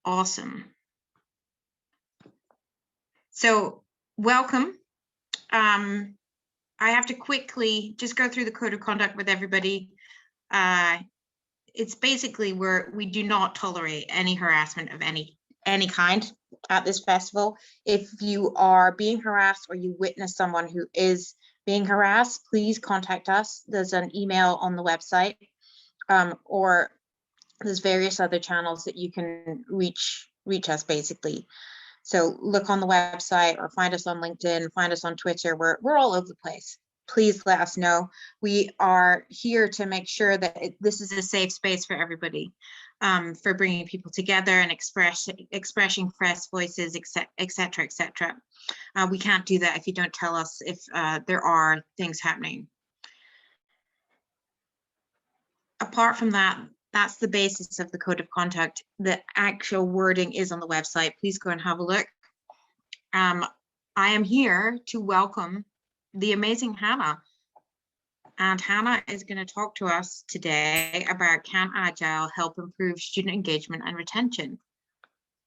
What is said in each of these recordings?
Awesome. So welcome. I have to quickly just go through the code of conduct with everybody. It's basically we do not tolerate any harassment of any kind at this festival. If you are being harassed or you witness someone who is being harassed, please contact us. There's an email on the website, or there's various other channels that you can reach us basically. So look on the website or find us on LinkedIn, find us on Twitter. We're all over the place. Please let us know. We are here to make sure that this is a safe space for everybody, for bringing people together and expressing fresh voices, etc., etc. We can't do that if you don't tell us if there are things happening. Apart from that, that's the basis of the code of conduct. The actual wording is on the website. Please go and have a look. I am here to welcome the amazing Hana. And Hana is going to talk to us today about can Agile help improve student engagement and retention.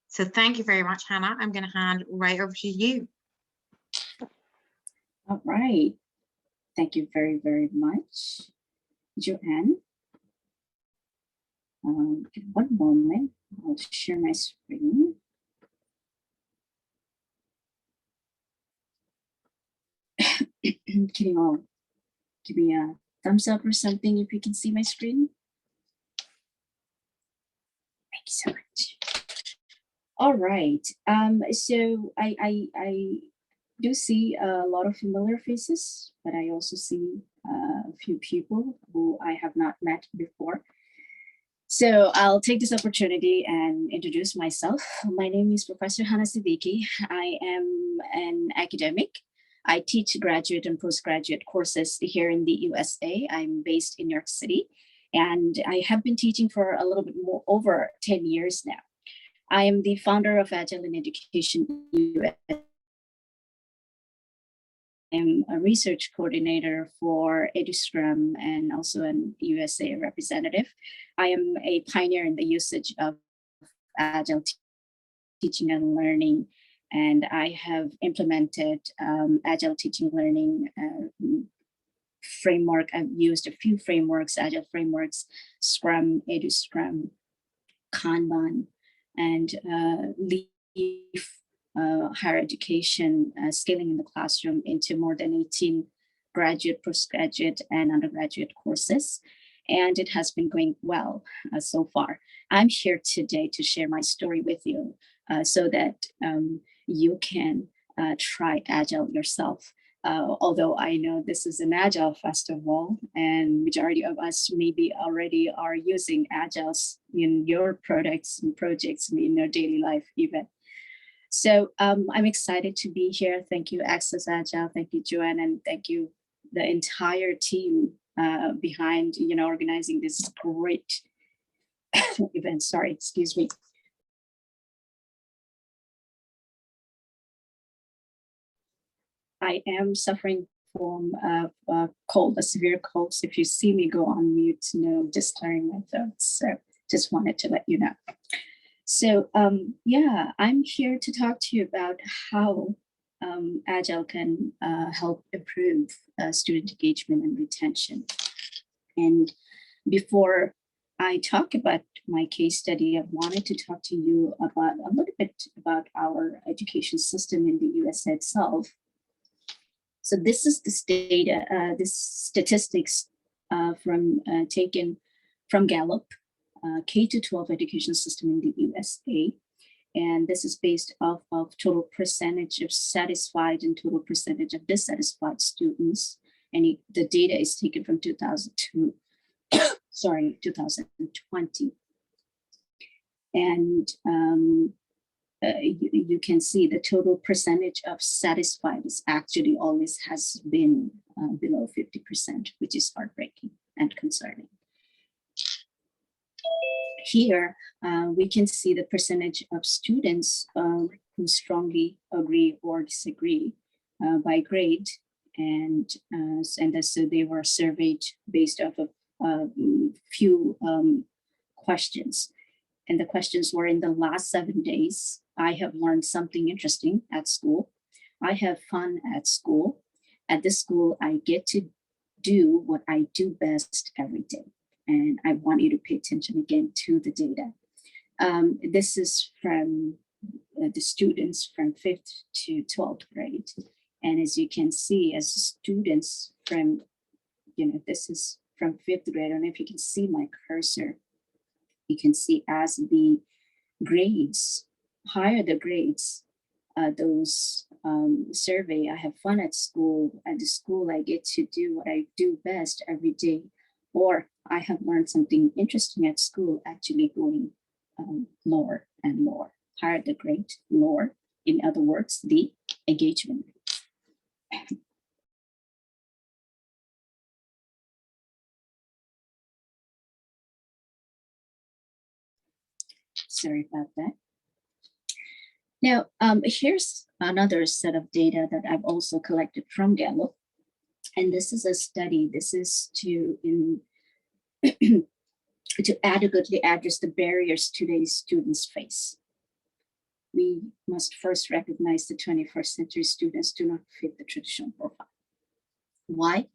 So thank you very much, Hana. I'm going to hand right over to you. All right. Thank you very, very much, Joanne. One moment, I'll share my screen. Can you all give me a thumbs up or something if you can see my screen? Thank you so much. All right. So I do see a lot of familiar faces, but I also see a few people who I have not met before. So I'll take this opportunity and introduce myself. My name is Professor Hana Siddiquee. I am an academic. I teach graduate and postgraduate courses here in the USA. I'm based in New York City, and I have been teaching for a little bit more over 10 years now. I am the founder of Agile in Education USA. I'm a research coordinator for EduScrum and also an USA representative. I am a pioneer in the usage of Agile teaching and learning, and I have implemented Agile teaching learning framework. I've used a few frameworks, Agile frameworks, Scrum, EduScrum, Kanban, and Leaf. Higher education, scaling in the classroom into more than 18 graduate, postgraduate, and undergraduate courses. And it has been going well so far. I'm here today to share my story with you so that you can try Agile yourself. Although I know this is an Agile festival and majority of us maybe already are using Agiles in your products and projects in your daily life even. So I'm excited to be here. Thank you, Access Agile. Thank you, Joanne, and thank you, the entire team behind organizing this great event. Sorry, excuse me. I am suffering from a cold, a severe cold. So if you see me go on mute, just clearing my throat. So just wanted to let you know. So yeah, I'm here to talk to you about how Agile can help improve student engagement and retention. And before I talk about my case study, I wanted to talk to you about a little bit about our education system in the US itself. So this is this data, this statistics taken from Gallup. K-12 education system in the USA. And this is based off of total percentage of satisfied and total percentage of dissatisfied students. And the data is taken from 2002, sorry, 2020. And you can see the total percentage of satisfied is actually always has been below 50%, which is heartbreaking and concerning. Here, we can see the percentage of students who strongly agree or disagree by grade. And so they were surveyed based off of a few questions. And the questions were, in the last 7 days, I have learned something interesting at school. I have fun at school. At this school, I get to do what I do best every day. And I want you to pay attention again to the data. This is from the students from 5th to 12th grade. And as you can see, as students from, this is from 5th grade. I don't know if you can see my cursor. You can see as the grades, higher the grades, those survey, I have fun at school. At the school, I get to do what I do best every day. Or I have learned something interesting at school, actually going lower and lower. Higher the grade, lower. In other words, the engagement rate. Sorry about that. Now, here's another set of data that I've also collected from Gallup. And this is a study. This is to adequately address the barriers today's students face. We must first recognize the 21st century students do not fit the traditional profile. Why?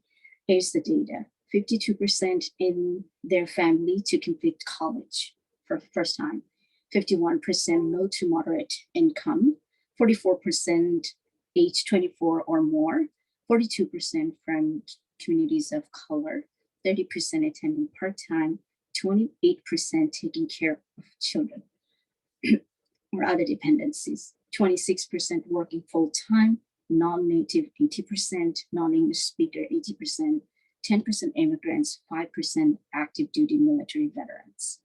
Here's the data. 52% in their family to complete college for the first time. 51% low to moderate income. 44% age 24 or more. 42% from communities of color. 30% attending part-time. 28% taking care of children or other dependencies. 26% working full-time. Non-native 80%, non-English speaker 80%, 10% immigrants, 5% active duty military veterans.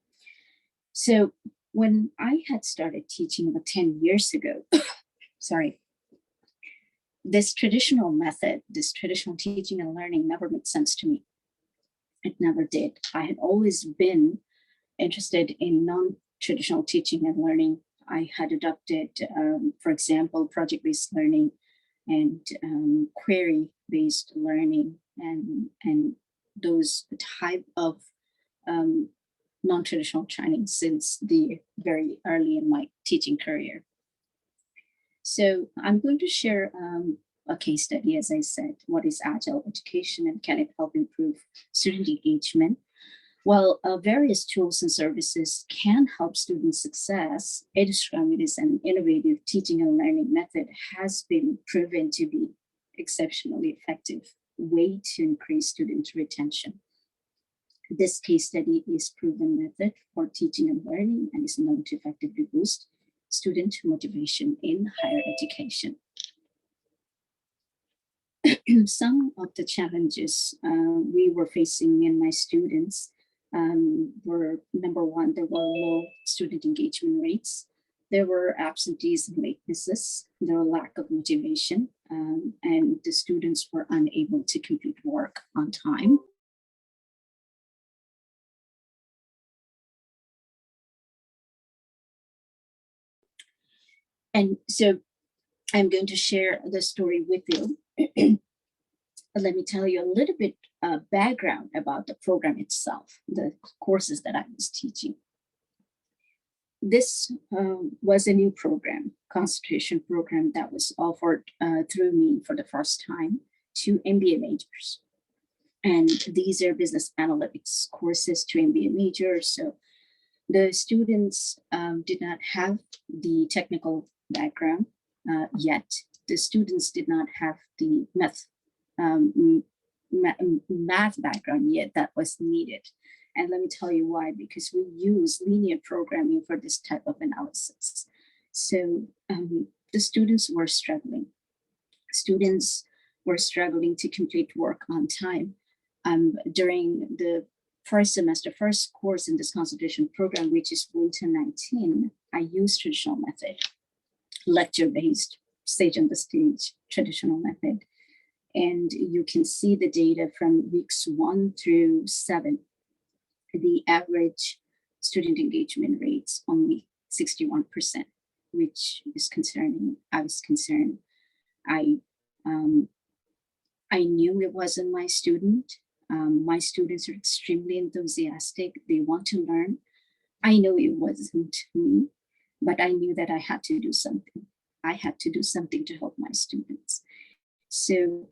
So when I had started teaching about 10 years ago, sorry, this traditional method, this traditional teaching and learning never made sense to me. It never did. I had always been interested in non-traditional teaching and learning. I had adopted, for example, project-based learning and query-based learning and those type of non-traditional training since the very early in my teaching career. So I'm going to share a case study, as I said, what is Agile education and can it help improve student engagement? While various tools and services can help student success, EduScrum, it is an innovative teaching and learning method, has been proven to be exceptionally effective way to increase student retention. This case study is proven method for teaching and learning and is known to effectively boost student motivation in higher education. Some of the challenges we were facing in my students were, number one, there were low student engagement rates. There were absentees and latenesses. There were lack of motivation, and the students were unable to complete work on time. And so I'm going to share the story with you. Let me tell you a little bit background about the program itself, the courses that I was teaching. This was a new program, concentration program that was offered through me for the first time to MBA majors. And these are business analytics courses to MBA majors. So the students did not have the technical background yet. The students did not have the math background yet that was needed. And let me tell you why, because we use linear programming for this type of analysis. So the students were struggling. Students were struggling to complete work on time. During the first semester, first course in this concentration program, which is winter 19, I used traditional method, lecture-based, stage on the stage, traditional method. And you can see the data from weeks 1 through 7. The average student engagement rates only 61%, which is concerning. I was concerned. I knew it wasn't my student. My students are extremely enthusiastic. They want to learn, I know it wasn't me, but I knew that I had to do something. I had to do something to help my students. So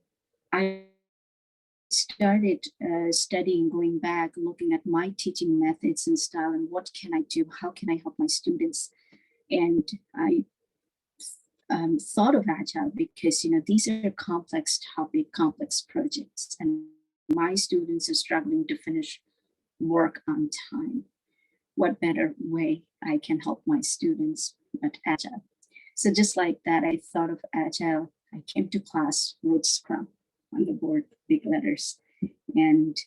I started studying, going back, looking at my teaching methods and style, and what can I do? How can I help my students? And I thought of Agile because these are complex topic, complex projects, and my students are struggling to finish work on time. What better way I can help my students but Agile? So just like that, I thought of Agile. I came to class with Scrum on the board, big letters. And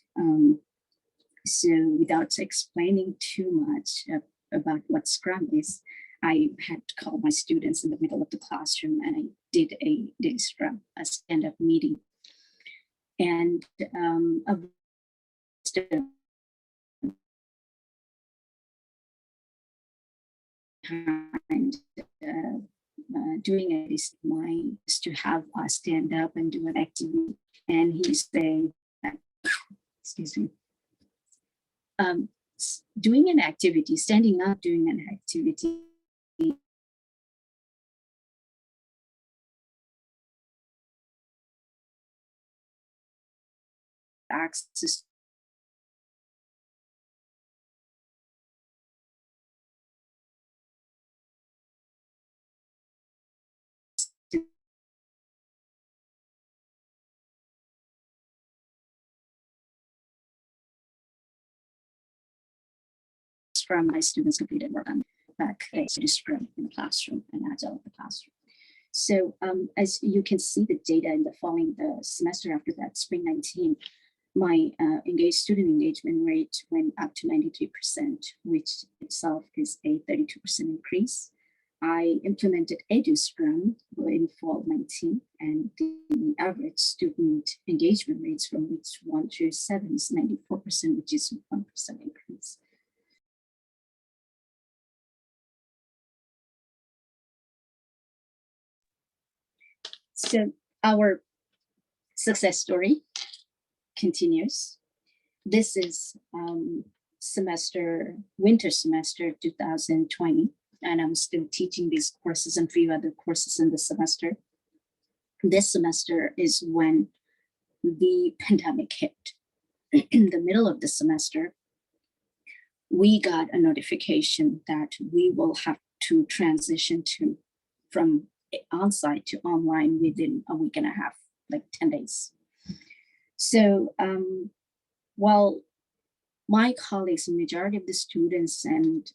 so without explaining too much about what Scrum is, I had to call my students in the middle of the classroom and I did a daily Scrum, a stand-up meeting. And behind doing it is mine is to have us stand up and do an activity. And he's saying, excuse me, doing an activity, standing up, doing an activity access to Scrum. My students completed work on back to Scrum in the classroom and Agile in the classroom. So as you can see the data in the following the semester after that, spring 19, my student engagement rate went up to 93%, which itself is a 32% increase. I implemented Edu Scrum in fall 19, and the average student engagement rates from weeks 1 through 7 is 94%, which is 1% increase. So our success story continues. This is winter semester 2020, and I'm still teaching these courses and 3 other courses in the semester. This semester is when the pandemic hit. In the middle of the semester, we got a notification that we will have to transition from on-site to online within a week and a half, like 10 days. So while my colleagues, majority of the students and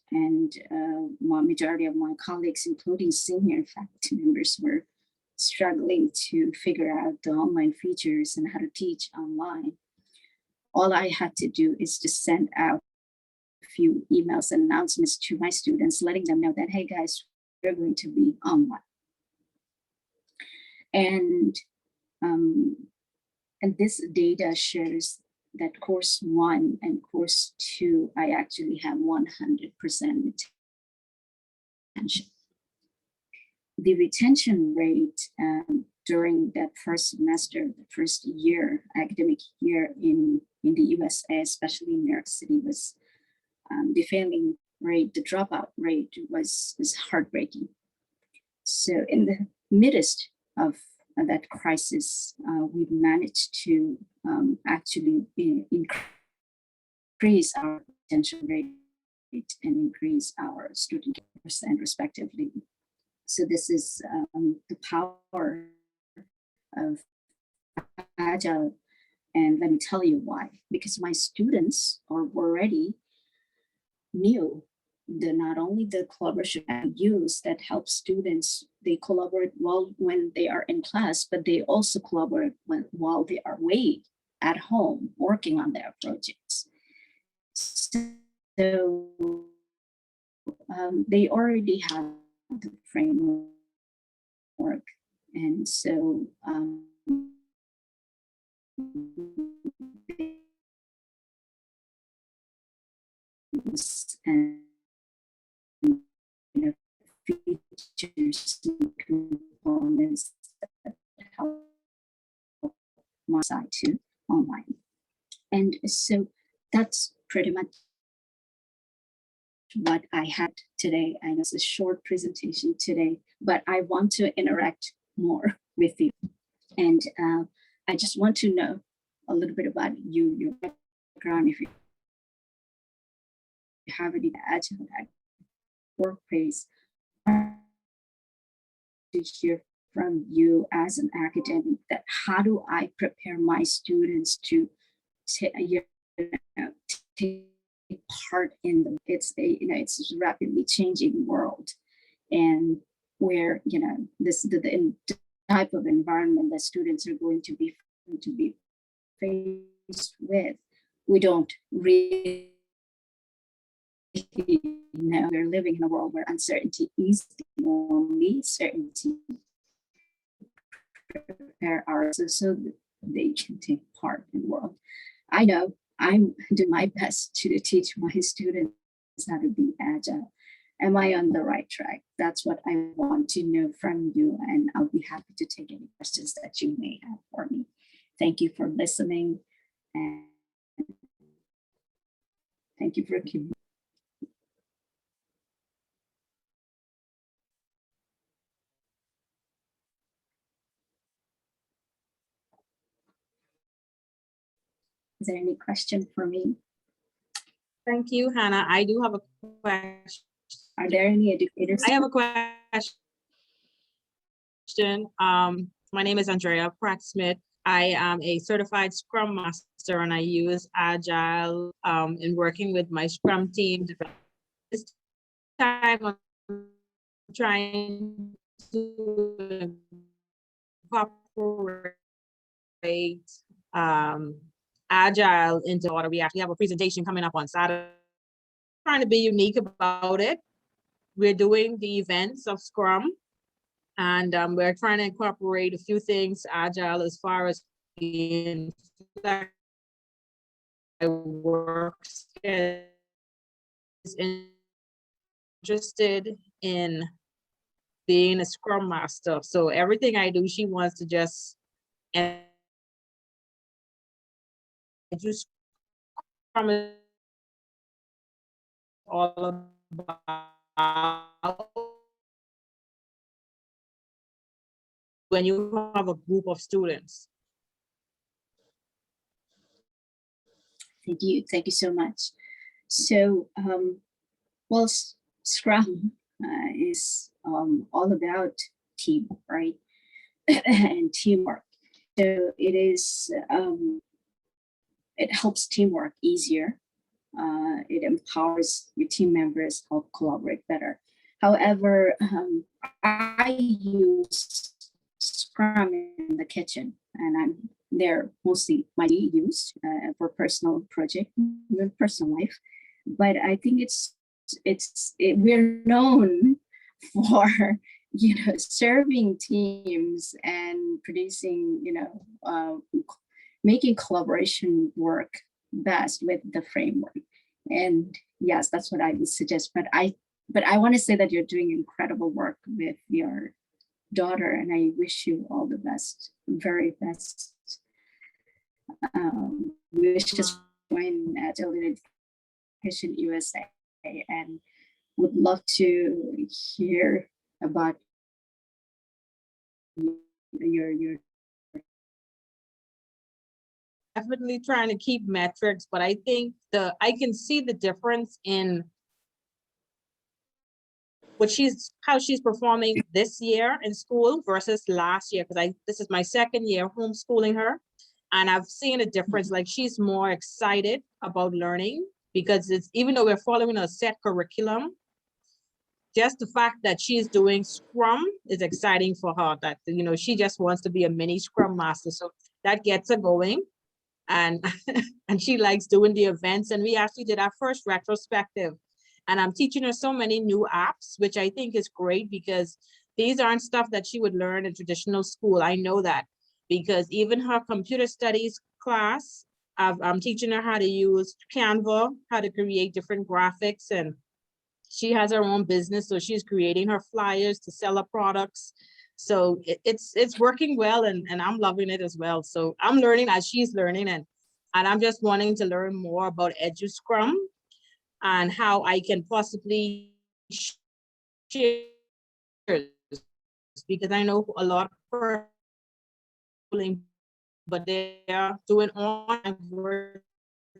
majority of my colleagues, including senior faculty members, were struggling to figure out the online features and how to teach online, all I had to do is to send out a few emails and announcements to my students, letting them know that, hey guys, we're going to be online. And this data shows that course 1 and course 2, I actually have 100% retention. The retention rate during that first semester, the first year, academic year in the USA, especially in New York City, was the failing rate, the dropout rate was heartbreaking. So in the midst of that crisis, we managed to actually increase our retention rate and increase our student percent respectively. So this is the power of Agile. And let me tell you why. Because my students are already knew not only the collaboration I use that helps students, they collaborate well when they are in class, but they also collaborate while they are away at home working on their projects. So they already have the framework. And so and features and components that help my side to online. And so that's pretty much what I had today. I know it's a short presentation today, but I want to interact more with you. And I just want to know a little bit about you, your background, if you have any agile at workplace, to hear from you as an academic that how do I prepare my students to take part in the, it's a, it's a rapidly changing world, and where this the type of environment that students are going to be faced with, we don't really know. We're living in a world where uncertainty is the only certainty. Prepare ourselves so that they can take part in the world. I know I'm doing my best to teach my students how to be agile. Am I on the right track? That's what I want to know from you, and I'll be happy to take any questions that you may have for me. Thank you for listening, and thank you for giving. Is there any question for me? Thank you, Hannah. I do have a question. Are there any educators? I have a question. My name is Andrea Pratt-Smith. I am a certified Scrum Master, and I use Agile in working with my Scrum team. This time I'm trying to incorporate Agile into order. We actually have a presentation coming up on Saturday. Trying to be unique about it. We're doing the events of Scrum, and we're trying to incorporate a few things Agile as far as being work is interested in being a Scrum Master. So everything I do, she wants to just do Scrum is all about when you have a group of students. Thank you so much. So, well, Scrum is all about team, right? And teamwork. So it is, it helps teamwork easier. It empowers your team members, help collaborate better. However, I use Scrum in the kitchen, and I'm there mostly my use for personal project, personal life. But I think we're known for serving teams and producing making collaboration work best with the framework. And yes, that's what I would suggest. But I want to say that you're doing incredible work with your daughter, and I wish you all the best, very best wishes join Agile Education USA, and would love to hear about your Definitely trying to keep metrics, but I think I can see the difference in how she's performing this year in school versus last year, because this is my second year homeschooling her, and I've seen a difference. Like, she's more excited about learning, because it's, even though we're following a set curriculum, just the fact that she's doing Scrum is exciting for her. That she just wants to be a mini Scrum Master, so that gets her going. And and she likes doing the events. And we actually did our first retrospective, and I'm teaching her so many new apps, which I think is great, because these aren't stuff that she would learn in traditional school. I know that, because even her computer studies class, I'm teaching her how to use Canva, how to create different graphics, and she has her own business, so she's creating her flyers to sell her products. So it's working well, and I'm loving it as well. So I'm learning as she's learning, and I'm just wanting to learn more about EduScrum. and how I can possibly share this, because I know a lot of people, but they are doing online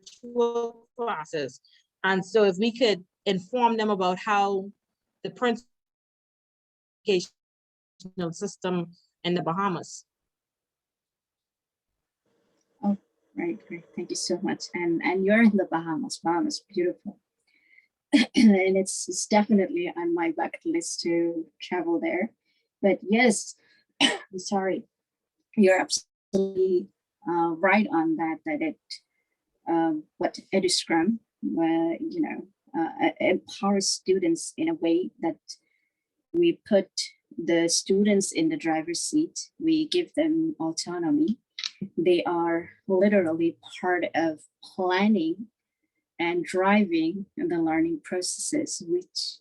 virtual classes. And so if we could inform them about how the principal educational system in the Bahamas. Oh, right, great. Thank you so much. And you're in the Bahamas. Bahamas, beautiful. And it's definitely on my bucket list to travel there. But yes, sorry, you're absolutely right on that. That it what EduScrum, empowers students in a way that we put the students in the driver's seat. We give them autonomy. They are literally part of planning and driving the learning processes, which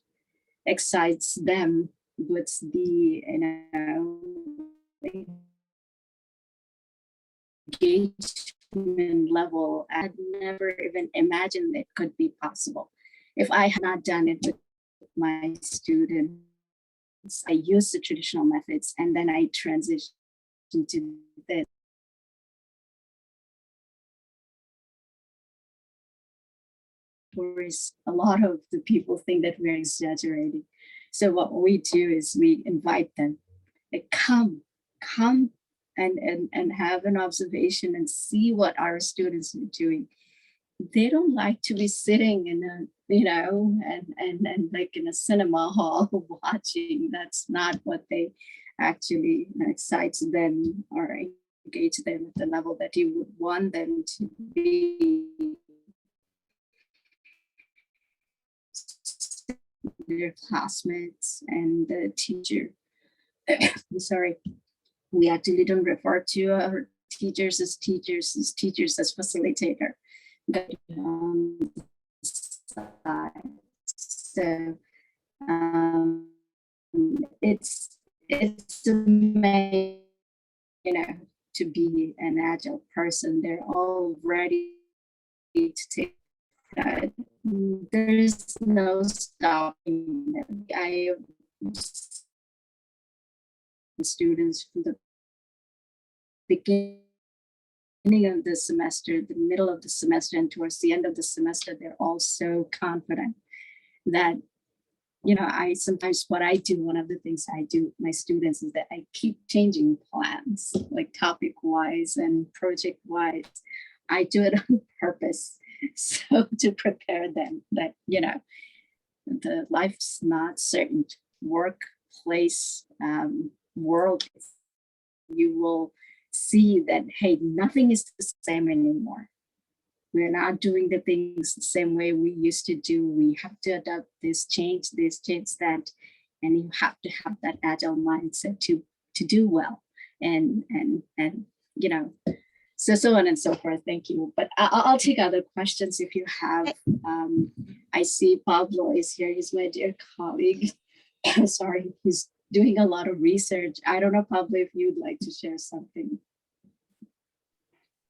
excites them with the engagement level I had never even imagined it could be possible. If I had not done it with my students, I used the traditional methods and then I transitioned to this. Whereas a lot of the people think that we're exaggerating. So what we do is we invite them, like, come and have an observation and see what our students are doing. They don't like to be sitting in a, and like in a cinema hall watching. That's not what they actually excites them or engage them at the level that you would want them to be. Their classmates and the teacher. I'm sorry, we actually don't refer to our teachers as facilitator. So it's amazing, to be an agile person. They're all ready to take that. There's no stopping them. I students from the beginning of the semester, the middle of the semester, and towards the end of the semester, they're all so confident that, I sometimes what I do, one of the things I do with my students is that I keep changing plans, like topic wise and project wise. I do it on purpose. So to prepare them that, the life's not certain. Workplace, world, you will see that, hey, nothing is the same anymore. We're not doing the things the same way we used to do. We have to adapt this, change that. And you have to have that agile mindset to do well. And so on and so forth. Thank you. But I'll take other questions if you have. I see Pablo is here. He's my dear colleague. Sorry, he's doing a lot of research. I don't know, Pablo, if you'd like to share something.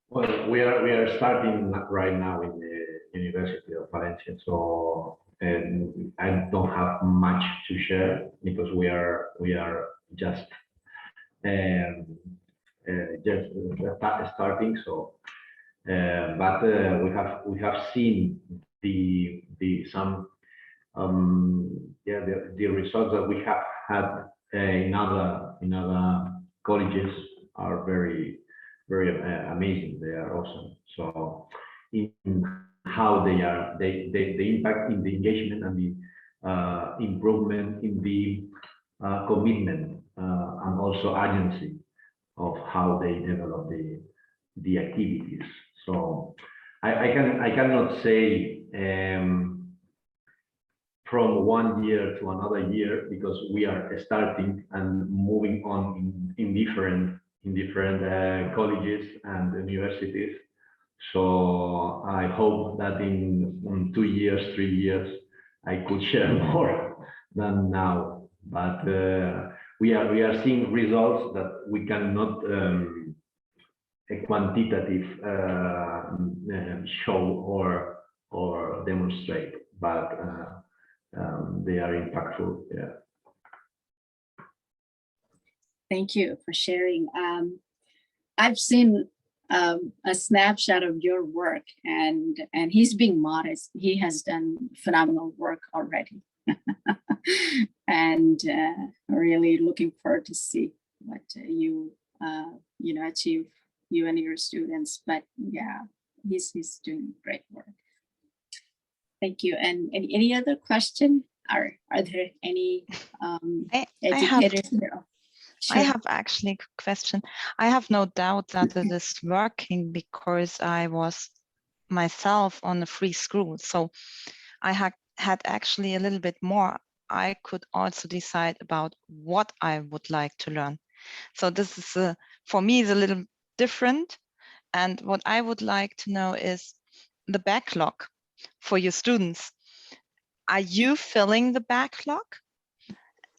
Well, we are starting right now in the University of Valencia, so I don't have much to share because we are just starting. So, but we have seen the results that we have had in other colleges are very amazing. They are awesome. So in how they impact in the engagement and the improvement in the commitment and also agency of how they develop the activities. So I cannot say from one year to another year because we are starting and moving on in different colleges and universities. So I hope that in 2 years, 3 years, I could share more than now. But we are seeing results that we cannot a quantitative show or demonstrate. but they are impactful. Yeah. Thank you for sharing. I've seen a snapshot of your work, and he's being modest. He has done phenomenal work already. And really looking forward to see what you achieve, you and your students. But yeah, he's doing great work. Thank you. And any other question? Are there any educators there? Sure. I have actually a question. I have no doubt that it is working because I was myself on a free school. So I had actually a little bit more. I could also decide about what I would like to learn. So this is, for me, is a little different. And what I would like to know is the backlog for your students. Are you filling the backlog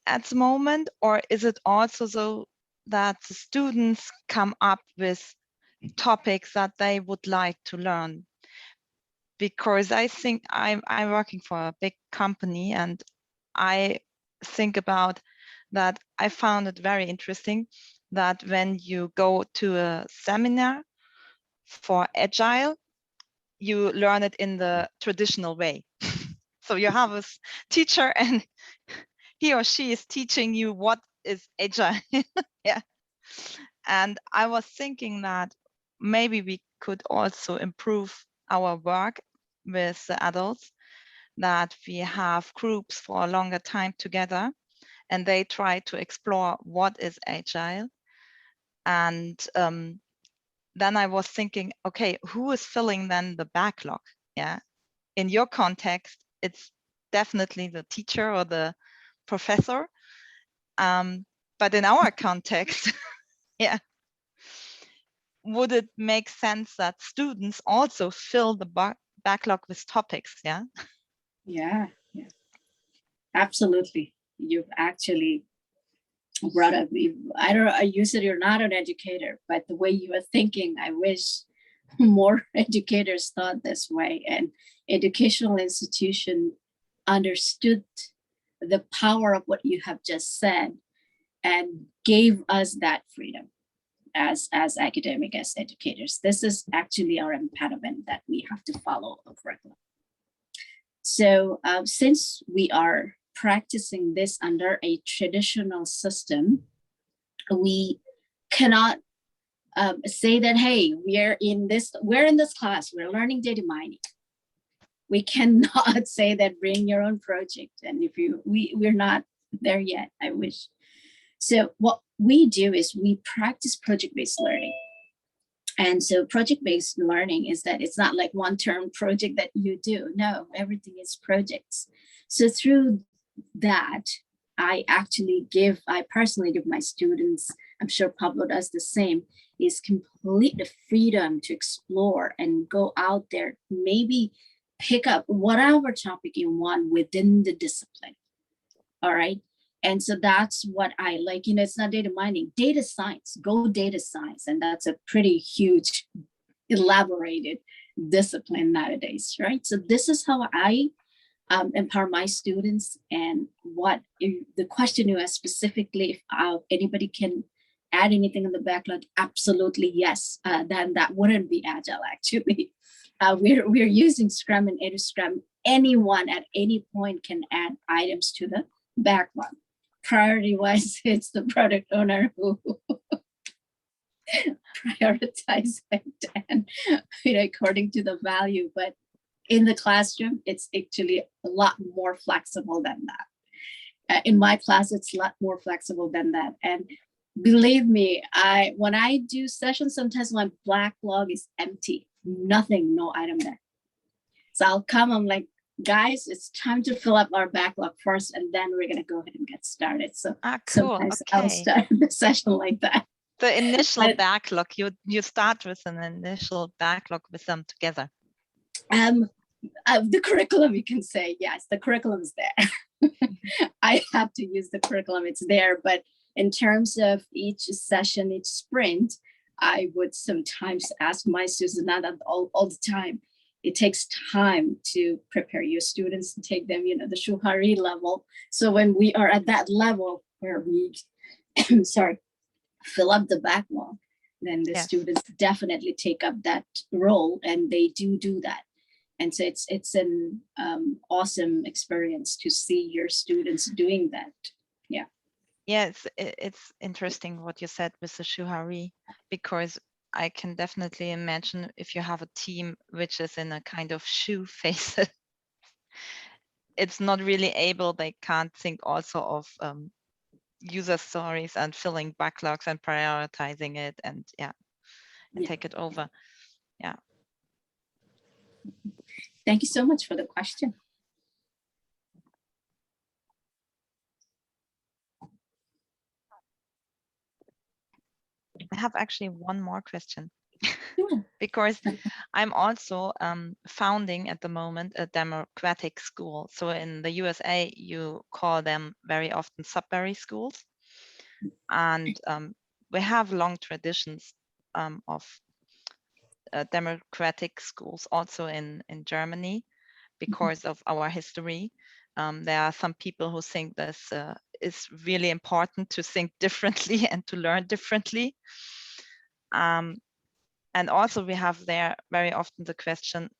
at the moment, or is it also so that the students come up with topics that they would like to learn? Because I think I'm working for a big company, and I think about that. I found it very interesting that when you go to a seminar for Agile, you learn it in the traditional way. So you have a teacher and he or she is teaching you what is Agile. Yeah. And I was thinking that maybe we could also improve our work with the adults, that we have groups for a longer time together and they try to explore what is Agile. And then I was thinking, okay, who is filling then the backlog? Yeah. In your context, it's definitely the teacher or the professor. But in our context, yeah, would it make sense that students also fill the backlog with topics? Yeah. Yeah. Absolutely. You've actually brought up, you said you're not an educator, but the way you are thinking, I wish more educators thought this way, and educational institution understood the power of what you have just said and gave us that freedom as academic, as educators. This is actually our impediment, that we have to follow a curriculum. So since we are practicing this under a traditional system, we cannot say that, hey, we're in this class, we're learning data mining. We cannot say that bring your own project. And if we're not there yet, I wish. So what we do is we practice project-based learning. And so project-based learning is that it's not like one term project that you do. No, everything is projects. So through that, I personally give my students, I'm sure Pablo does the same, is complete the freedom to explore and go out there, maybe pick up whatever topic you want within the discipline. All right. And so that's what I like. It's not data mining, data science, go data science. And that's a pretty huge, elaborated discipline nowadays, right? So this is how I empower my students. And what the question you asked specifically, if anybody can add anything in the backlog, absolutely yes. Then that wouldn't be Agile, actually. We're using Scrum and EduScrum. Anyone at any point can add items to the backlog. Priority-wise, it's the product owner who prioritizes it and according to the value. But in the classroom, it's actually a lot more flexible than that. In my class, it's a lot more flexible than that. And believe me, when I do sessions, sometimes my backlog is empty, nothing, no item there. So I'll come, I'm like, guys, it's time to fill up our backlog first, and then we're going to go ahead and get started. So cool. Sometimes I'll start the session like that. The initial backlog, you start with an initial backlog with them together. The curriculum, you can say, yes, the curriculum is there. I have to use the curriculum, it's there. But in terms of each session, each sprint, I would sometimes ask my students, not all the time, it takes time to prepare your students to take them, the Shuhari level. So when we are at that level where we, sorry, fill up the backlog, then the Yes. students definitely take up that role, and they do that. And so it's an awesome experience to see your students doing that. Yeah. Yeah, it's interesting what you said with the Shuhari, because I can definitely imagine if you have a team which is in a kind of shoe phase, it's not really able, they can't think also of user stories and filling backlogs and prioritizing it and take it over. Yeah. Thank you so much for the question. I have actually one more question. Sure. Because I'm also founding at the moment a democratic school. So in the USA, you call them very often Sudbury schools. And we have long traditions of democratic schools also in Germany because of our history. There are some people who think this is really important to think differently and to learn differently. And also we have there very often the question,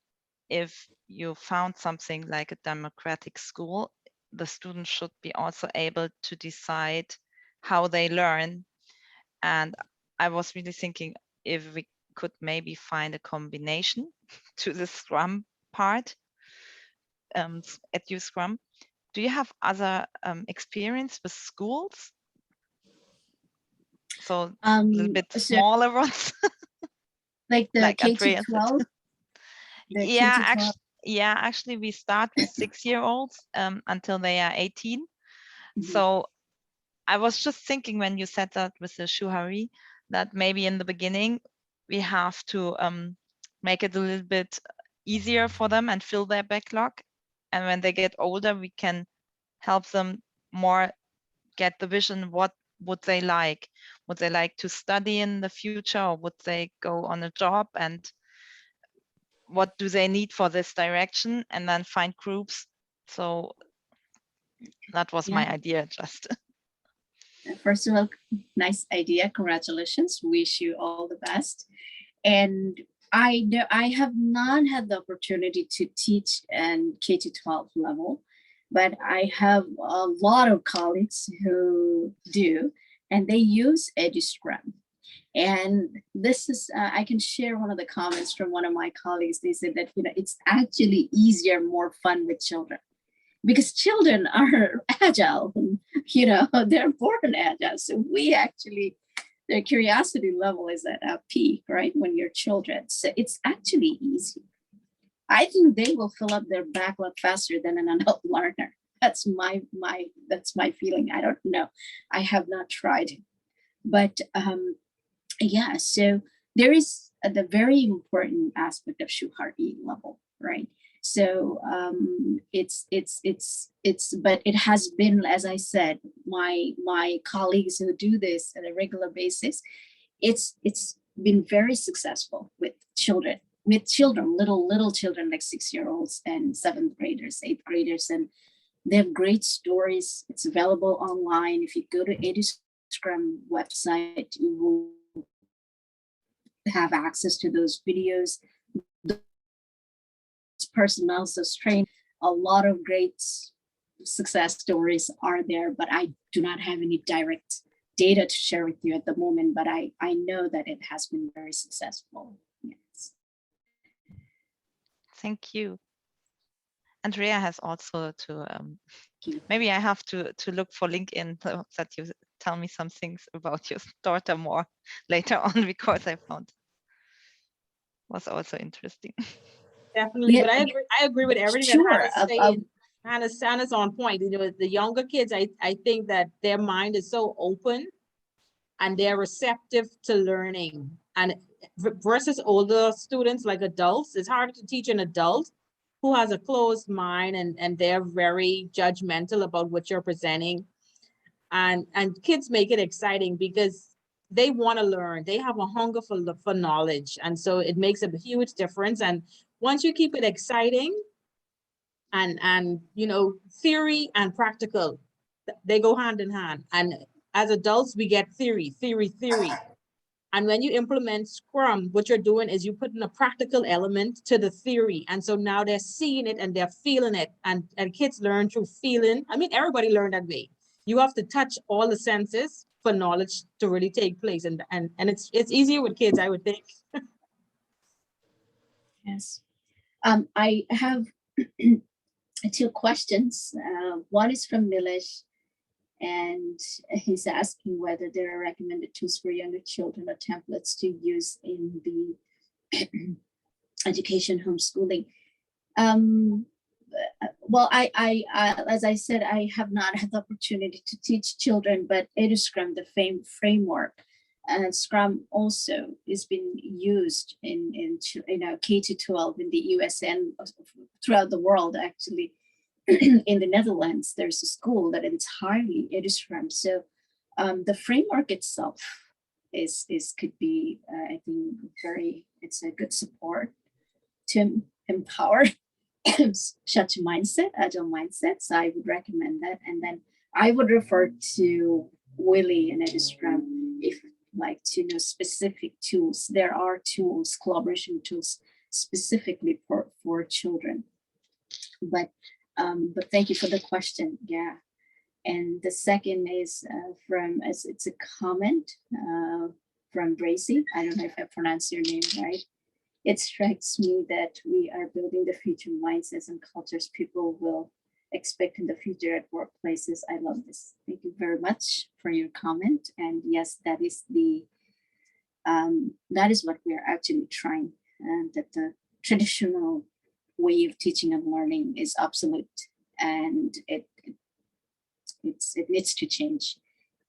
if you found something like a democratic school, the students should be also able to decide how they learn. And I was really thinking if we could maybe find a combination to the Scrum part, at U Scrum. Do you have other experience with schools? So a little bit smaller ones? Like the like K-12? Actually we start with 6-year-olds until they are 18. So I was just thinking when you said that with the Shuhari, that maybe in the beginning we have to make it a little bit easier for them and fill their backlog. And when they get older, we can help them more get the vision. What would they like? Would they like to study in the future, or would they go on a job? And what do they need for this direction? And then find groups. So that was my idea, just. First of all, nice idea. Congratulations. Wish you all the best. And I have not had the opportunity to teach in K-12 level, but I have a lot of colleagues who do, and they use EduScrum. And this is, I can share one of the comments from one of my colleagues. They said that, it's actually easier, more fun with children, because children are agile, they're born agile. So we actually, their curiosity level is at a peak, right? When you're children. So it's actually easy. I think they will fill up their backlog faster than an adult learner. That's my feeling. I don't know. I have not tried. But so there is the very important aspect of Shuhari level, right? So but it has been, as I said, my colleagues who do this on a regular basis, it's been very successful with children, little children, like 6-year-olds and 7th graders, 8th graders, and they have great stories. It's available online. If you go to EduScrum website, you will have access to those videos. Person also trained, a lot of great success stories are there, but I do not have any direct data to share with you at the moment, but I know that it has been very successful. Yes. Thank you. Andrea has also to, maybe I have to look for LinkedIn so that you tell me some things about your daughter more later on, because I found was also interesting. Definitely, but I agree with everything that Hannah's saying. Hannah's on point. The younger kids, I think that their mind is so open and they're receptive to learning. And versus older students, like adults, it's hard to teach an adult who has a closed mind and they're very judgmental about what you're presenting. And kids make it exciting because they want to learn. They have a hunger for knowledge. And so it makes a huge difference. And once you keep it exciting and you know, theory and practical, they go hand in hand. And as adults, we get theory. And when you implement Scrum, what you're doing is you put in a practical element to the theory. And so now they're seeing it and they're feeling it. And kids learn through feeling. I mean, everybody learned that way. You have to touch all the senses for knowledge to really take place. And it's easier with kids, I would think. Yes. I have two questions. One is from Nilesh, and he's asking whether there are recommended tools for younger children or templates to use in the education homeschooling. Well, I as I said, I have not had the opportunity to teach children, but EduScrum, the framework, and Scrum also is being used in K to 12 in the US and throughout the world, actually. In the Netherlands, there's a school that entirely EduScrum. So the framework itself could be, I think, it's a good support to empower such a mindset, agile mindset. So I would recommend that. And then I would refer to Willy and EduScrum if like to know specific tools. There are tools, collaboration tools specifically for children. But thank you for the question. Yeah. And the second is it's a comment from Bracy. I don't know if I pronounced your name right. It strikes me that we are building the future mindsets and cultures people will expect in the future at workplaces. I love this. Thank you very much for your comment. And yes, that is what we are actually trying, that the traditional way of teaching and learning is obsolete, and it needs to change.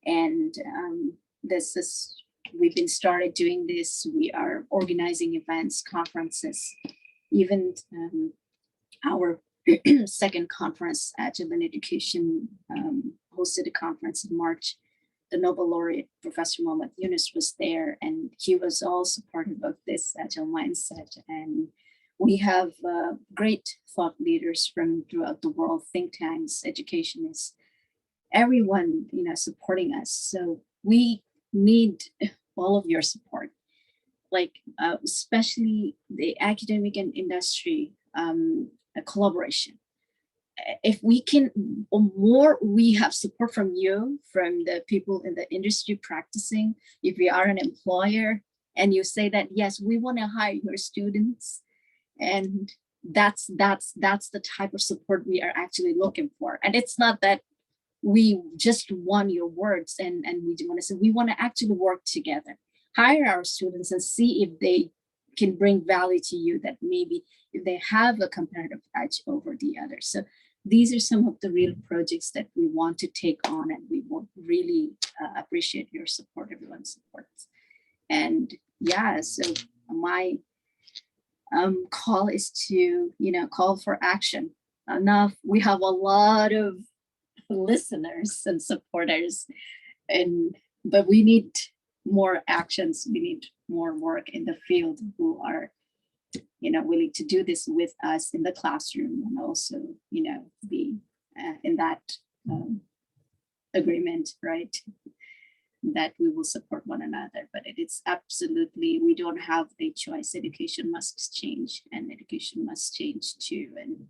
And we've been started doing this. We are organizing events, conferences, even our second conference, Agile in Education, hosted a conference in March. The Nobel laureate, Professor Mohammad Yunus, was there, and he was all supportive of this Agile mindset. And we have great thought leaders from throughout the world, think tanks, educationists, everyone, supporting us. So we need all of your support, like especially the academic and industry collaboration. If we can, more we have support from you, from the people in the industry practicing. If we are an employer and you say that, yes, we want to hire your students, and that's the type of support we are actually looking for. And it's not that we just want your words and we do want to say, we want to actually work together, hire our students and see if they can bring value to you, that maybe if they have a competitive edge over the others. So these are some of the real projects that we want to take on, and we will really appreciate your support, everyone's support. And yeah, so my call is to, call for action. Enough, we have a lot of listeners and supporters, but we need more actions. We need more work in the field who are willing to do this with us in the classroom, and also be in that agreement, right, that we will support one another. But it is absolutely, we don't have a choice. Education must change, and education must change too, and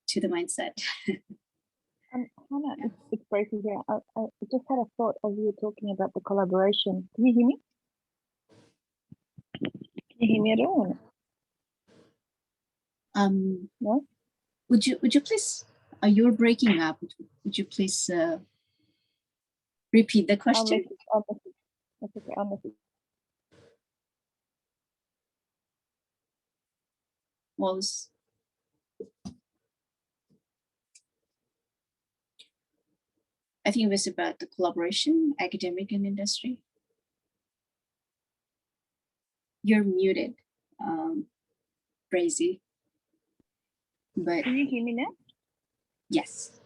to the mindset. Hana, it's Bracy here. I just had a thought as you were talking about the collaboration. Can you hear me? Can you hear me at all? No? Would you please? You're breaking up. Would you please repeat the question? That's okay. I'll message. Was I think it was about the collaboration, academic and industry. You're muted, Brazy. But Can you hear me now? yes.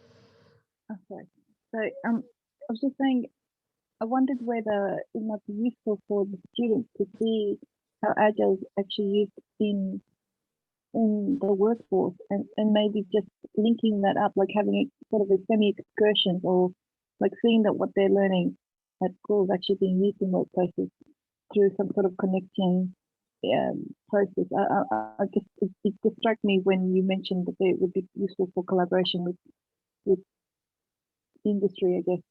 Okay. So I was just saying, I wondered whether it might be useful for the students to see how Agile is actually used in the workforce, and maybe just linking that up, like having a sort of a semi-excursion, or like seeing that what they're learning at school is actually being used in workplaces through some sort of connection process. I just, it just struck me when you mentioned that it would be useful for collaboration with industry, I guess.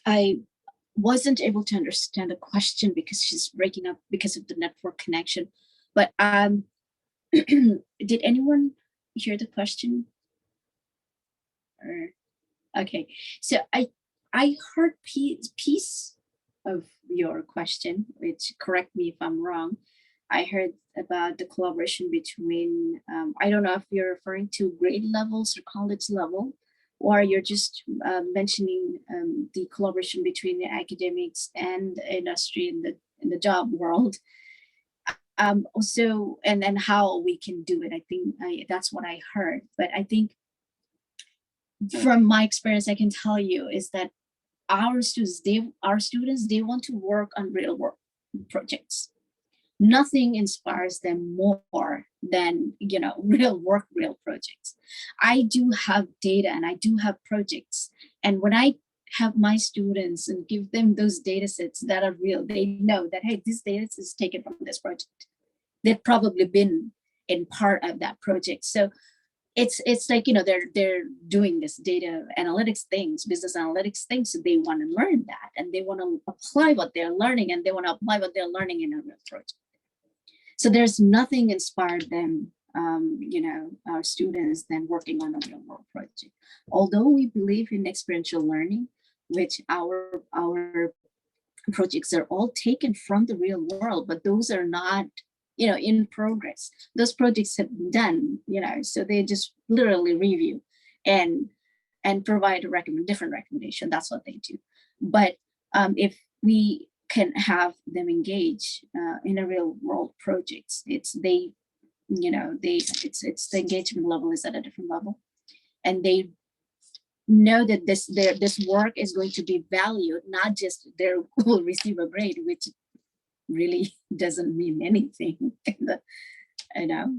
I wasn't able to understand the question because she's breaking up because of the network connection. But did anyone hear the question? Or, okay, so I heard piece of your question, which, correct me if I'm wrong. I heard about the collaboration between, I don't know if you're referring to grade levels or college level, or you're just mentioning the collaboration between the academics and industry in the job world. So, and then how we can do it. I think that's what I heard. But I think from my experience, I can tell you is that our students, they want to work on real work projects. Nothing inspires them more than, you know, real work, real projects. I do have data and I do have projects. And when I have my students and give them those data sets that are real, they know that, hey, this data is taken from this project. They've probably been in part of that project. So it's like, you know, they're doing this data analytics things, business analytics things. So they want to learn that and they want to apply what they're learning, and they want to apply what they're learning in a real project. So there's nothing inspired them, you know, our students, than working on a real world project. Although we believe in experiential learning, which our projects are all taken from the real world, but those are not, you know, in progress. Those projects have been done, you know, so they just literally review and provide a different recommendation. That's what they do. But if we can have them engage in a real world projects, it's the engagement level is at a different level, and they know that this work is going to be valued, not just they will receive a grade, which really doesn't mean anything, you know.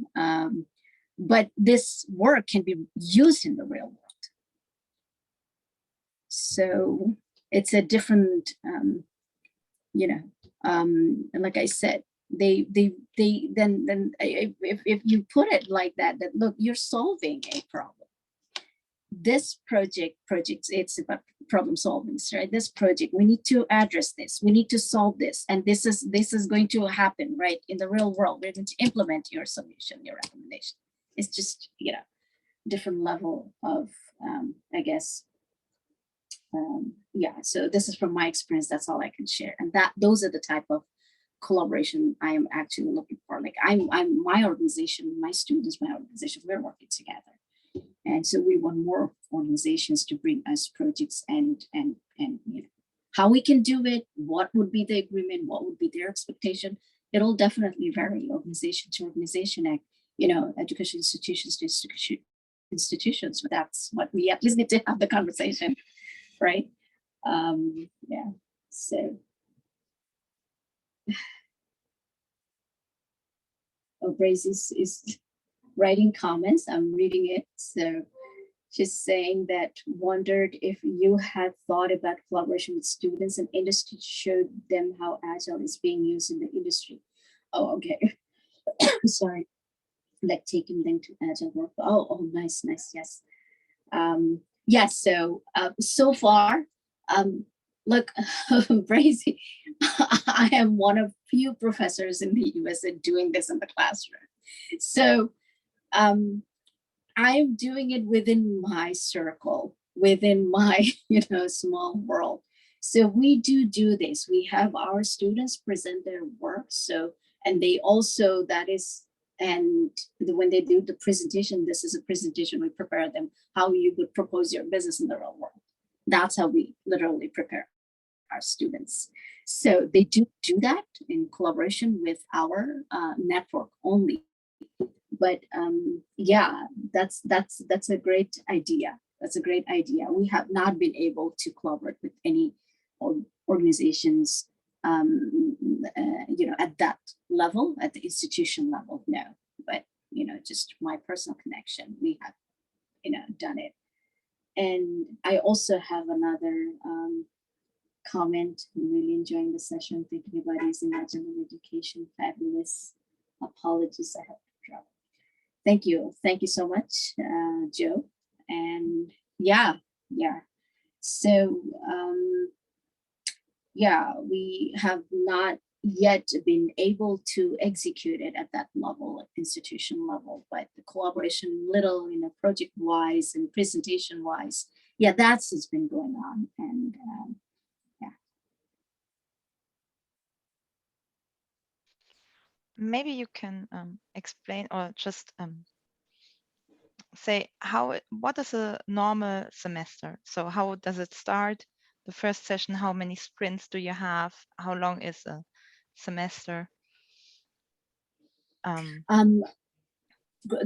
But this work can be used in the real world. So it's a different, you know, and like I said, they then if you put it like that, look, you're solving a problem. This projects, it's about problem solving, right? This project, we need to address this, we need to solve this, and this is going to happen, right? In the real world, we're going to implement your solution, your recommendation. It's just, you know, different level of, I guess, yeah. So this is from my experience. That's all I can share, and those are the type of collaboration I am actually looking for. Like I'm my organization, my students, my organization, we're working together. And so we want more organizations to bring us projects and you know, how we can do it, what would be the agreement, what would be their expectation. It'll definitely vary organization to organization, you know, education institutions to institutions. But that's what we at least need to have the conversation, right? Yeah, so. Oh, Grace is writing comments. I'm reading it. So she's saying that wondered if you had thought about collaboration with students and industry, showed them how Agile is being used in the industry. Oh, okay. Sorry. Like taking them to Agile work. Oh, nice, yes. Yes, so so far, look, Brazy, I am one of few professors in the USA doing this in the classroom. So I'm doing it within my circle, within my, you know, small world. So we do this. We have our students present their work. So, and they also, when they do the presentation, this is a presentation, we prepare them how you would propose your business in the real world. That's how we literally prepare our students. So they do that in collaboration with our network only. But yeah, that's a great idea. That's a great idea. We have not been able to collaborate with any organizations, at that level, at the institution level, no. But, just my personal connection, we have, done it. And I also have another comment. I'm really enjoying the session. Thank you, everybody. Imaginary education, fabulous. Apologies, I have to drop. Thank you. Thank you so much, Joe. And yeah. So, we have not yet been able to execute it at that level, institution level, but the collaboration, little, project wise and presentation wise, that's what's been going on. And Maybe you can explain or just say what is a normal semester? So how does it start? The first session, how many sprints do you have? How long is a semester?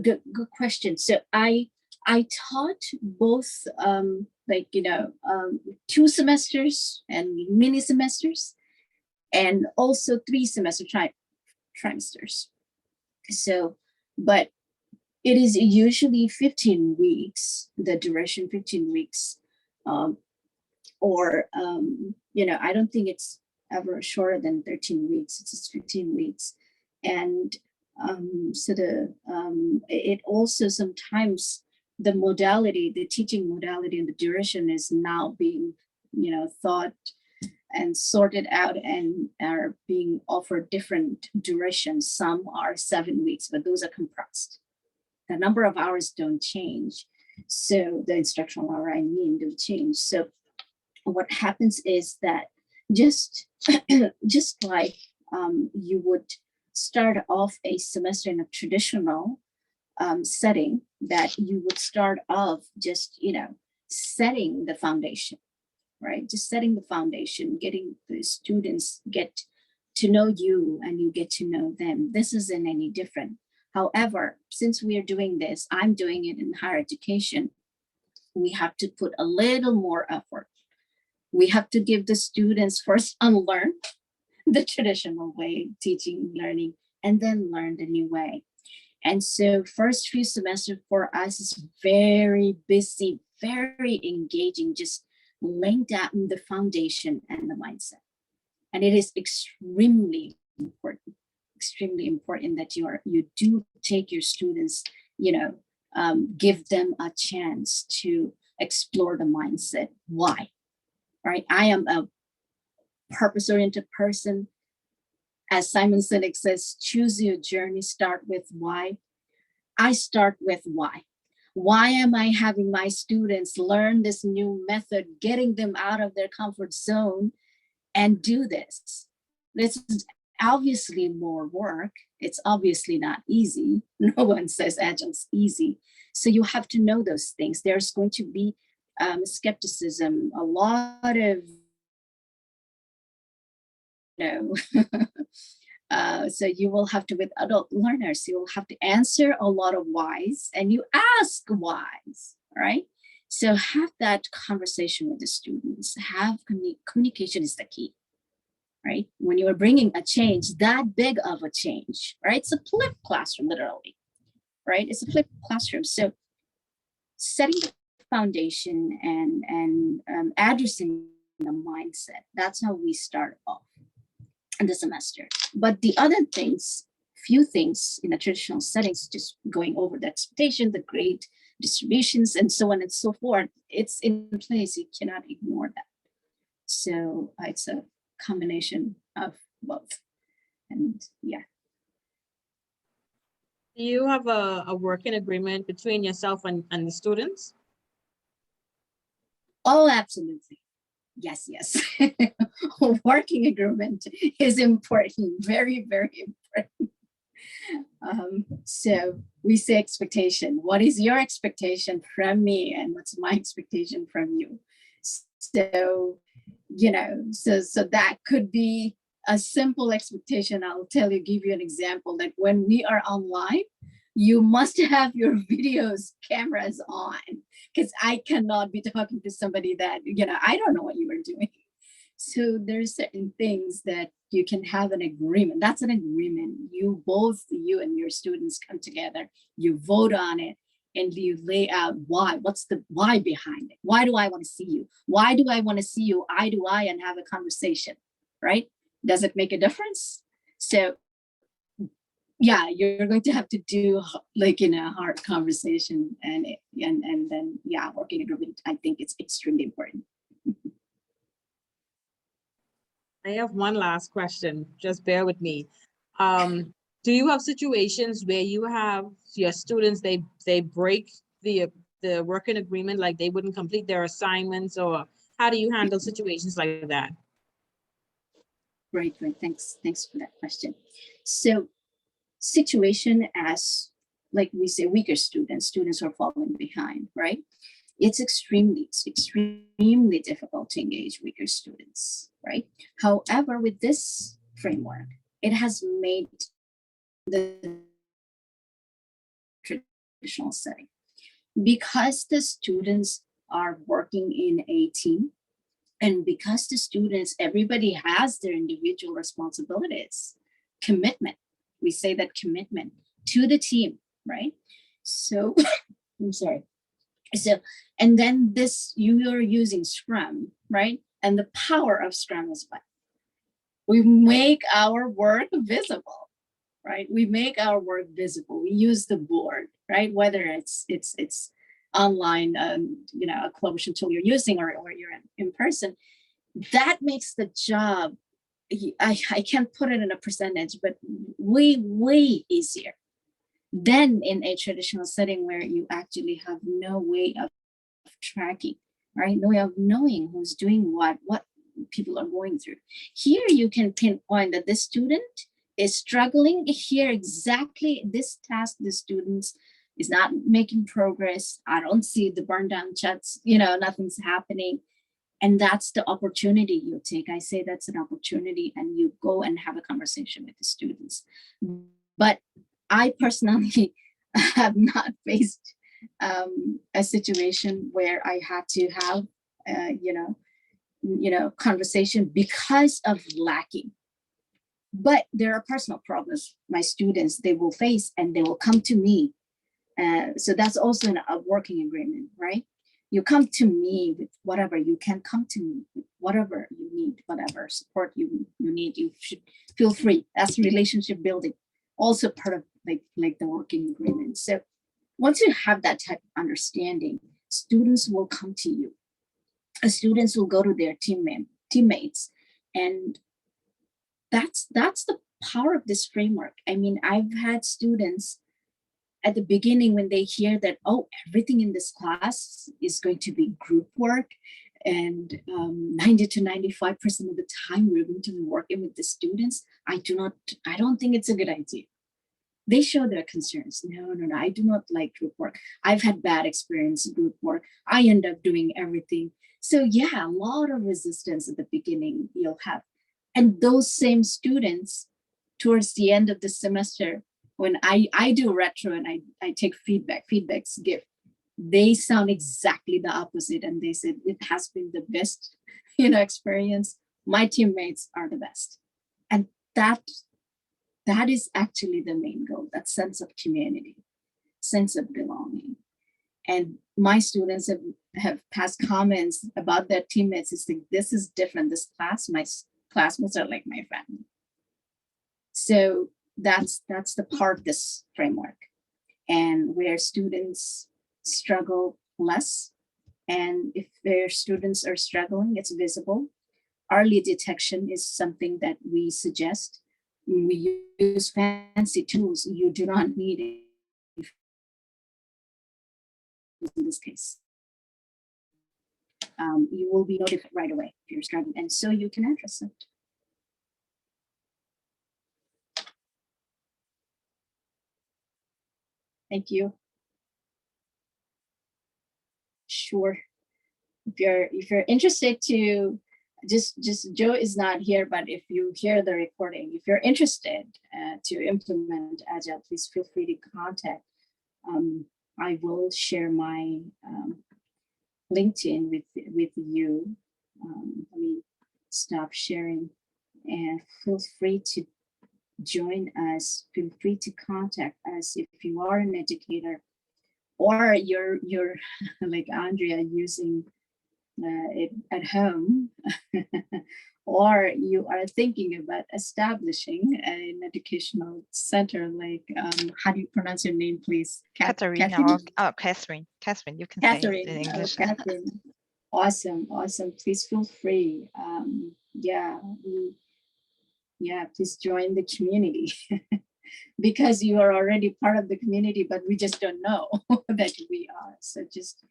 Good question. So I taught both 2 semesters and mini semesters, and also 3 semester trimesters. So, but it is usually 15 weeks, the duration 15 weeks, or I don't think it's ever shorter than 13 weeks. It's just 15 weeks. And so it also sometimes the modality, the teaching modality and the duration is now being, thought and sorted out and are being offered different durations. Some are 7 weeks, but those are compressed. The number of hours don't change. So the instructional hour, don't change. So what happens is that just like you would start off a semester in a traditional setting, that you would start off just, setting the foundation, right? Just setting the foundation, getting the students get to know you and you get to know them. This isn't any different. However, since we are doing this, I'm doing it in higher education, we have to put a little more effort. We have to give the students first unlearn the traditional way of teaching, learning, and then learn the new way. And so first few semesters for us is very busy, very engaging, just laying down the foundation and the mindset. And it is extremely important that you do take your students, give them a chance to explore the mindset. Why? Right? I am a purpose-oriented person. As Simon Sinek says, choose your journey, start with why. I start with why. Why am I having my students learn this new method, getting them out of their comfort zone and do this? This is obviously more work. It's obviously not easy. No one says Agile's easy. So you have to know those things. There's going to be skepticism, a lot of, so you will have to, with adult learners, you will have to answer a lot of whys and you ask whys, right? So have that conversation with the students. Have communication is the key, right? When you are bringing a change, that big of a change, right? It's a flipped classroom, literally, right? It's a flipped classroom. So setting the foundation and addressing the mindset, that's how we start off in the semester. But the other things, few things in the traditional settings, just going over the expectation, the grade distributions, and so on and so forth, it's in place. You cannot ignore that. So it's a combination of both. And yeah. Do you have a working agreement between yourself and the students? Oh, absolutely. Yes. Working agreement is important, very, very important. So we say expectation. What is your expectation from me, and what's my expectation from you? So, so that could be a simple expectation. I'll give you an example. That when we are online, you must have your videos, cameras on, because I cannot be talking to somebody that, I don't know what you are doing. So there's certain things that you can have an agreement. That's an agreement. You and your students come together, you vote on it, and you lay out why. What's the why behind it? Why do I want to see you? Why do I want to see you eye to eye and have a conversation, right? Does it make a difference? So yeah, you're going to have to do like in a hard conversation and then yeah, working agreement. I think it's extremely important. I have one last question. Just bear with me. Do you have situations where you have your students, they break the working agreement, like they wouldn't complete their assignments, or how do you handle situations like that? Great. Thanks for that question. So situation as, like we say, weaker students who are falling behind, right? It's extremely difficult to engage weaker students, right? However, with this framework, it has made the traditional setting, because the students are working in a team, and because the students, everybody has their individual responsibilities, commitment. We say that commitment to the team, right? So, I'm sorry. So, and then you are using Scrum, right? And the power of Scrum is what? We make our work visible, right? We make our work visible. We use the board, right? Whether it's online, a collaboration tool you're using, or you're in person, that makes the job, I can't put it in a percentage, but way easier than in a traditional setting where you actually have no way of tracking, right? No way of knowing who's doing what people are going through. Here you can pinpoint that this student is struggling here, exactly this task, the students is not making progress. I don't see the burn down chats, nothing's happening. And that's the opportunity you take. I say that's an opportunity, and you go and have a conversation with the students. But I personally have not faced a situation where I had to have, conversation because of lacking. But there are personal problems my students, they will face, and they will come to me. So that's also a working agreement, right? You come to me with whatever, you can come to me with whatever you need, whatever support you need, you should feel free. That's relationship building, also part of like the working agreement. So once you have that type of understanding, students will come to you. Students will go to their teammates, and that's the power of this framework. I mean, I've had students at the beginning, when they hear that, oh, everything in this class is going to be group work, and 90 to 95% of the time we're going to be working with the students, I don't think it's a good idea. They show their concerns. No, I do not like group work. I've had bad experience in group work. I end up doing everything. So yeah, a lot of resistance at the beginning you'll have. And those same students, towards the end of the semester, when I do retro and I take feedback's gift, they sound exactly the opposite. And they said, it has been the best, experience. My teammates are the best. And that is actually the main goal, that sense of community, sense of belonging. And my students have passed comments about their teammates. It's like, this is different. This class, my classmates are like my family. So that's the part of this framework, and where students struggle less. And if their students are struggling, it's visible. Early detection is something that we suggest. When we use fancy tools, you do not need it in this case. You will be notified right away if you're struggling, and so you can address it. Thank you. Sure. If you're interested to just Joe is not here, but if you hear the recording, if you're interested to implement Agile, please feel free to contact. I will share my LinkedIn with you. Let me stop sharing, and feel free to join us. Feel free to contact us if you are an educator, or you're like Andrea using it at home, or you are thinking about establishing an educational center, like how do you pronounce your name, please? Catherine. Catherine. Catherine, you can say it in English. Catherine. Awesome. Please feel free. Please join the community because you are already part of the community, but we just don't know that we are. So just,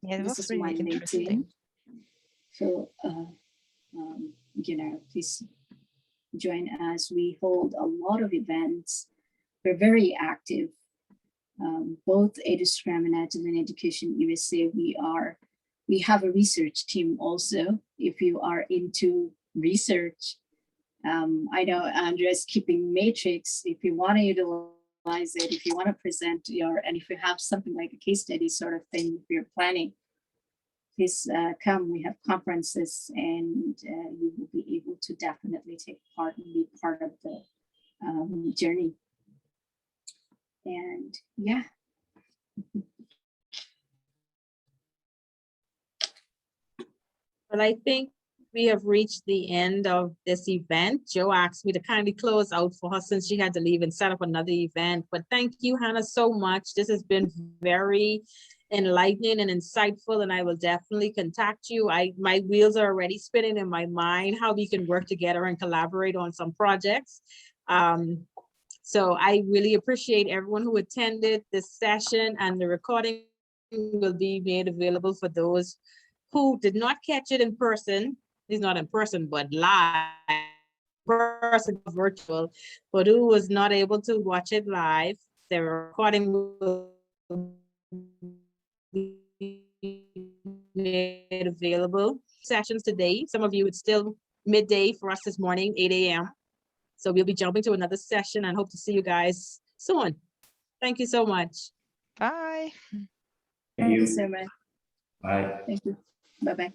Yeah, it this was is my really LinkedIn. interesting. So, please join us. We hold a lot of events. We're very active. Both EduScrum and Agile Education USA, we have a research team also. If you are into research, I know Andrea's keeping matrix. If you want to utilize it, if you want to present and if you have something like a case study sort of thing, if you're planning, please come. We have conferences, and you will be able to definitely take part and be part of the journey. And yeah. But I think we have reached the end of this event. Joe asked me to kindly close out for her since she had to leave and set up another event. But thank you, Hannah, so much. This has been very enlightening and insightful, and I will definitely contact you. My wheels are already spinning in my mind how we can work together and collaborate on some projects. So I really appreciate everyone who attended this session, and the recording will be made available for those who did not catch it in person. It's not in person, but live, person, virtual, but who was not able to watch it live. The recording will be made available. Sessions today. Some of you, it's still midday for us this morning, 8 a.m. So we'll be jumping to another session and hope to see you guys soon. Thank you so much. Bye. Thank you so much. Bye. Thank you. Bye-bye.